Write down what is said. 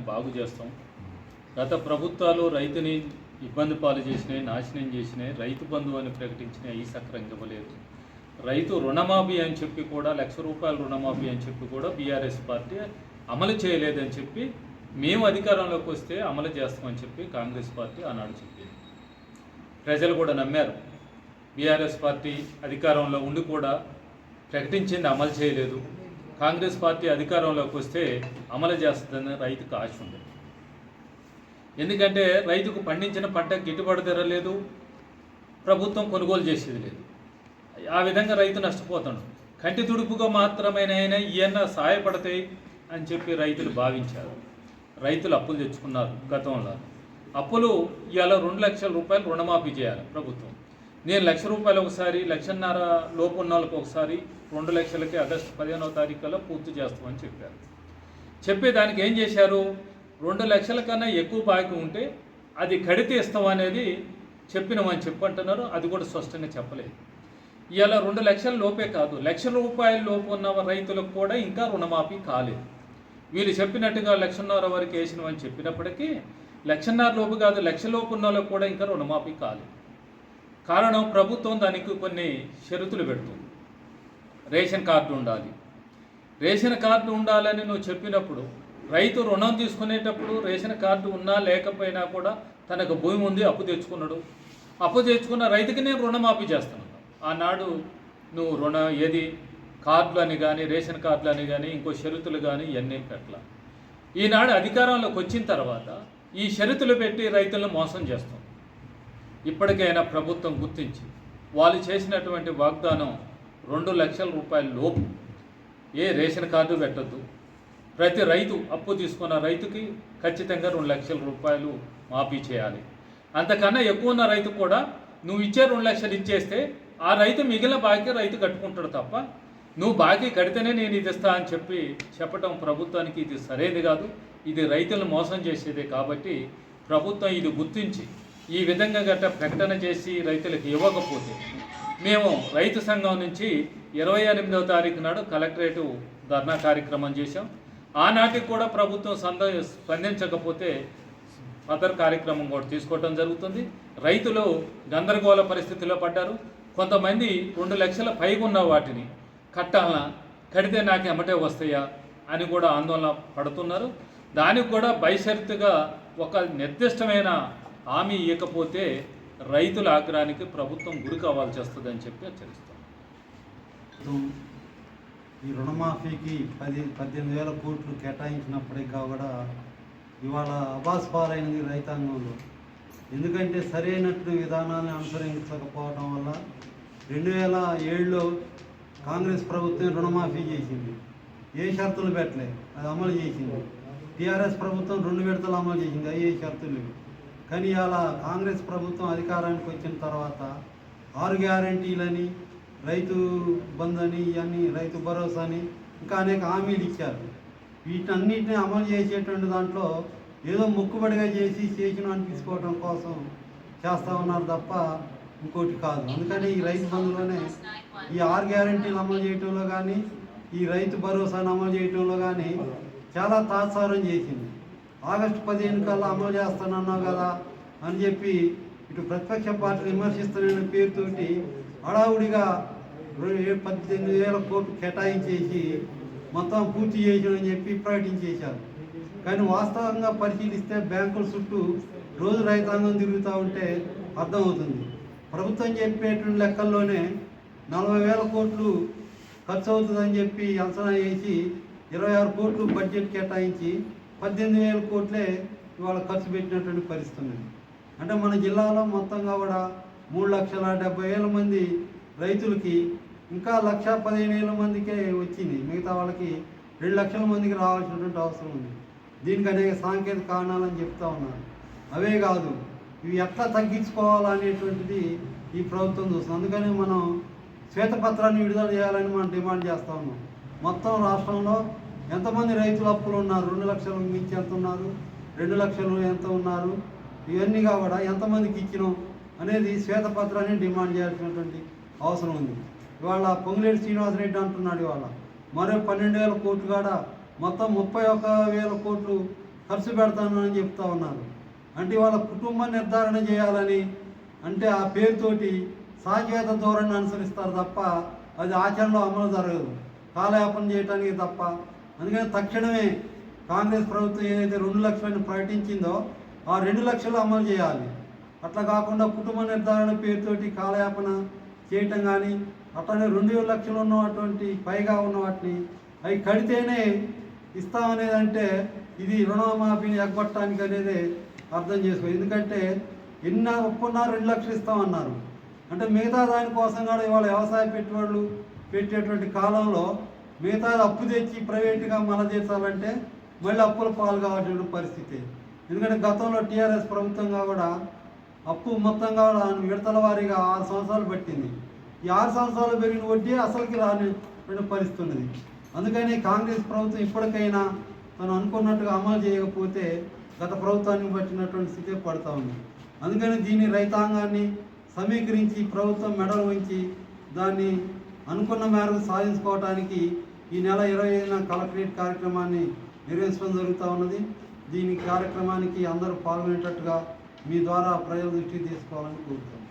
బాగు చేస్తాం. గత ప్రభుత్వాలు రైతుని ఇబ్బంది పాలు చేసినాయి, నాశనం చేసినాయి. రైతు బంధువు అని ప్రకటించినాయి, ఈ సక్రంగా ఇవ్వలేదు. రైతు రుణమాఫీ అని చెప్పి కూడా ₹1,00,000 రుణమాఫీ అని చెప్పి కూడా బీఆర్ఎస్ పార్టీ అమలు చేయలేదని చెప్పి, మేము అధికారంలోకి వస్తే అమలు చేస్తామని చెప్పి కాంగ్రెస్ పార్టీ ఆనాడు చెప్పింది. ప్రజలు కూడా నమ్మారు. బీఆర్ఎస్ పార్టీ అధికారంలో ఉండి కూడా ప్రకటించింది అమలు చేయలేదు. కాంగ్రెస్ పార్టీ అధికారంలోకి వస్తే అమలు చేస్తుందని రైతుకు ఆశ ఉంది. ఎందుకంటే రైతుకు పండించిన పంట గిట్టుబాటు ధర లేదు, ప్రభుత్వం కొనుగోలు చేసేది లేదు. ఆ విధంగా రైతు నష్టపోతాడు. కంటి తుడుపుగా మాత్రమేనైనా ఈయన సహాయపడతాయి అని చెప్పి రైతులు భావించారు. రైతులు అప్పులు తెచ్చుకున్నారు. గతంలో అప్పులు ఇవాళ ₹2,00,000 రుణమాఫీ చేయాలి ప్రభుత్వం. నేను ₹1,00,000 ఒకసారి, ₹1,50,000 లోపు ఉన్న వాళ్ళకి ఒకసారి, 2 లక్షలకి ఆగస్టు 15వ తారీఖులో పూర్తి చేస్తామని చెప్పారు. చెప్పేదానికి ఏం చేశారు? 2 లక్షల కన్నా ఎక్కువ బాకీ ఉంటే అది కడితే ఇస్తాం అనేది చెప్పినామని చెప్పంటున్నారు. అది కూడా స్పష్టంగా చెప్పలేదు. ఇవాళ 2 లక్షల లోపే కాదు, ₹1,00,000 లోపు ఉన్న రైతులకు కూడా ఇంకా రుణమాఫీ కాలేదు. వీళ్ళు చెప్పినట్టుగా 1,50,000 వరకు వేసినామని చెప్పినప్పటికీ 1,50,000 లోపు కాదు, 1,00,000 లోపు ఉన్న వాళ్ళకు కూడా ఇంకా రుణమాఫీ కాలేదు. కారణం ప్రభుత్వం దానికి కొన్ని షరతులు పెడుతుంది. రేషన్ కార్డు ఉండాలి. రేషన్ కార్డు ఉండాలని నువ్వు చెప్పినప్పుడు రైతు రుణం తీసుకునేటప్పుడు రేషన్ కార్డు ఉన్నా లేకపోయినా కూడా తనకు భూమి ఉంది, అప్పు తెచ్చుకున్నాడు. అప్పు తెచ్చుకున్న రైతుకి నేను రుణమాఫీ చేస్తున్నాను. ఆనాడు నువ్వు ఏది కార్డులు అని కానీ, రేషన్ కార్డులు అని కానీ, ఇంకో షరతులు కానీ ఇవన్నీ పెట్టాల. ఈనాడు అధికారంలోకి వచ్చిన తర్వాత ఈ షరతులు పెట్టి రైతులను మోసం చేస్తాం. ఇప్పటికైనా ప్రభుత్వం గుర్తించి వాళ్ళు చేసినటువంటి వాగ్దానం ₹2,00,000 లోపు ఏ రేషన్ కార్డు పెట్టద్దు. ప్రతి రైతు అప్పు తీసుకున్న రైతుకి ఖచ్చితంగా ₹2,00,000 మాఫీ చేయాలి. అంతకన్నా ఎక్కువ ఉన్న రైతు కూడా నువ్వు ఇచ్చే 2 లక్షలు ఇచ్చేస్తే ఆ రైతు మిగిలిన బాకీ రైతు కట్టుకుంటాడు తప్ప, నువ్వు బాకీ కడితేనే నేను ఇది ఇస్తా అని చెప్పటం ప్రభుత్వానికి ఇది సరైనది కాదు. ఇది రైతులను మోసం చేసేదే. కాబట్టి ప్రభుత్వం ఇది గుర్తించి ఈ విధంగా గట్ట ప్రకటన చేసి రైతులకు ఇవ్వకపోతే మేము రైతు సంఘం నుంచి 28వ తారీఖు నాడు కలెక్టరేటు ధర్నా కార్యక్రమం చేశాం. ఆనాటికి కూడా ప్రభుత్వం స్పందించకపోతే అదర్ కార్యక్రమం కూడా తీసుకోవడం జరుగుతుంది. రైతులు గందరగోళ పరిస్థితిలో పడ్డారు. కొంతమంది 2 లక్షల పైగా ఉన్న వాటిని కట్టాలనా, కడితే నాకు ఎమ్మటే వస్తాయా అని కూడా ఆందోళన పడుతున్నారు. దానికి కూడా బైషరతుగా ఒక నిర్దిష్టమైన హామీ ఇవ్వకపోతే రైతుల ఆగ్రహానికి ప్రభుత్వం గురి కావాల్సి వస్తుందని చెప్పి హెచ్చరిస్తాం. ఈ రుణమాఫీకి 18,000 కోట్లు కేటాయించినప్పటికీ కూడా ఇవాళ అబాస్ పాలైనది రైతాంగంలో. ఎందుకంటే సరైనటువంటి విధానాన్ని అనుసరించకపోవడం వల్ల 2007లో కాంగ్రెస్ ప్రభుత్వం రుణమాఫీ చేసింది. ఏ షరతులు పెట్టలేదు, అది అమలు చేసింది. టీఆర్ఎస్ ప్రభుత్వం 2 విడతలు అమలు చేసింది, అవి ఏ షరతులు లేవు. కానీ ఇవాళ కాంగ్రెస్ ప్రభుత్వం అధికారానికి వచ్చిన తర్వాత 6 గ్యారంటీలని, రైతు బంధు అని, ఇవన్నీ రైతు భరోసా అని, ఇంకా అనేక హామీలు ఇచ్చారు. వీటన్నిటిని అమలు చేసేటువంటి దాంట్లో ఏదో మొక్కుబడిగా చేసిన అనిపించుకోవడం కోసం చేస్తూ ఉన్నారు తప్ప ఇంకోటి కాదు. అందుకని ఈ రైతు బంధులోనే ఈ 6 గ్యారంటీలు అమలు చేయడంలో కానీ, ఈ రైతు భరోసాను అమలు చేయడంలో కానీ చాలా తాత్సారం చేసింది. ఆగస్టు 15 కల్లా అమలు చేస్తానన్నావు కదా అని చెప్పి ఇటు ప్రతిపక్ష పార్టీలు విమర్శిస్తున్న పేరుతోటి హడావుడిగా 18,000 కోట్లు కేటాయించేసి మొత్తం పూర్తి చేసామని చెప్పి ప్రకటించేశారు. కానీ వాస్తవంగా పరిశీలిస్తే బ్యాంకుల చుట్టూ రోజు రైతాంగం తిరుగుతూ ఉంటే అర్థమవుతుంది. ప్రభుత్వం చెప్పేటువంటి లెక్కల్లోనే 40,000 కోట్లు ఖర్చు అవుతుందని చెప్పి అంచనా వేసి 26 కోట్లు బడ్జెట్ కేటాయించి 18,000 కోట్లే ఇవాళ ఖర్చు పెట్టినటువంటి పరిస్థితి ఉంది. అంటే మన జిల్లాలో మొత్తంగా కూడా 3,70,000 మంది రైతులకి ఇంకా 1,15,000 మందికే వచ్చింది. మిగతా వాళ్ళకి 2 లక్షల మందికి రావాల్సినటువంటి అవసరం ఉంది. దీనికి అనేక సాంకేతిక కారణాలని చెప్తా ఉన్నారు. అవే కాదు, ఇవి ఎట్లా తగ్గించుకోవాలనేటువంటిది ఈ ప్రభుత్వం చూస్తుంది. అందుకని మనం శ్వేతపత్రాన్ని విడుదల చేయాలని మనం డిమాండ్ చేస్తూ ఉన్నాం. మొత్తం రాష్ట్రంలో ఎంతమంది రైతులు అప్పులు ఉన్నారు, 2 లక్షల మించి ఎంత ఉన్నారు, 2 లక్షలు ఎంత ఉన్నారు, ఇవన్నీగా కూడా ఎంతమందికి ఇచ్చినాం అనేది శ్వేతపత్రాన్ని డిమాండ్ చేయాల్సినటువంటి అవసరం ఉంది. ఇవాళ పొంగులేటి శ్రీనివాసరెడ్డి అంటున్నాడు ఇవాళ మరో 12,000 కోట్లు కాడ మొత్తం 31,000 కోట్లు ఖర్చు పెడతాను అని చెప్తా ఉన్నారు. అంటే వాళ్ళ కుటుంబ నిర్ధారణ చేయాలని అంటే ఆ పేరుతోటి సాకేత ధోరణి అనుసరిస్తారు తప్ప అది ఆచరణలో అమలు జరగదు, కాలయాపన చేయడానికి తప్ప. అందుకని తక్షణమే కాంగ్రెస్ ప్రభుత్వం ఏదైతే 2 లక్షలను ప్రకటించిందో ఆ 2 లక్షలు అమలు చేయాలి. అట్లా కాకుండా కుటుంబ నిర్ధారణ పేరుతోటి కాలయాపన చేయటం కానీ, అట్లనే 2 లక్షలు ఉన్నటువంటి పైగా ఉన్న వాటిని అవి కడితేనే ఇస్తామనేది అంటే ఇది రుణమాఫీని ఎగ్గొట్టడానికి అనేది అర్థం చేసుకో. ఎందుకంటే ఎన్న ఒప్పుకున్నారు 2 లక్షలు ఇస్తామన్నారు అంటే మిగతా దానికోసం కూడా ఇవాళ వ్యవసాయ పెట్టుబడులు పెట్టేటువంటి కాలంలో మిగతా అప్పు తెచ్చి ప్రైవేటుగా మళ్ళా చేసాలంటే మళ్ళీ అప్పుల పాలు కావాల్సిన పరిస్థితి. ఎందుకంటే గతంలో టీఆర్ఎస్ ప్రభుత్వంగా కూడా అప్పు మొత్తంగా కూడా విడతల వారీగా 6 సంవత్సరాలు పట్టింది. ఈ 6 సంవత్సరాలు పెరిగిన వడ్డీ అసలుకి రాని పరిస్థితి ఉన్నది. అందుకని కాంగ్రెస్ ప్రభుత్వం ఇప్పటికైనా తను అనుకున్నట్టుగా అమలు చేయకపోతే గత ప్రభుత్వానికి పట్టినటువంటి స్థితి పడతా ఉంది. అందుకని దీన్ని రైతాంగాన్ని సమీకరించి ప్రభుత్వం మెడలు ఉంచి దాన్ని అనుకున్న మేరకు సాధించుకోవడానికి ఈ నెల 25న కలెక్టరేట్ కార్యక్రమాన్ని నిర్వహించడం జరుగుతూ ఉన్నది. దీని కార్యక్రమానికి అందరూ పాల్గొనేటట్టుగా మీ ద్వారా ప్రజల దృష్టికి తీసుకోవాలని కోరుతున్నాను.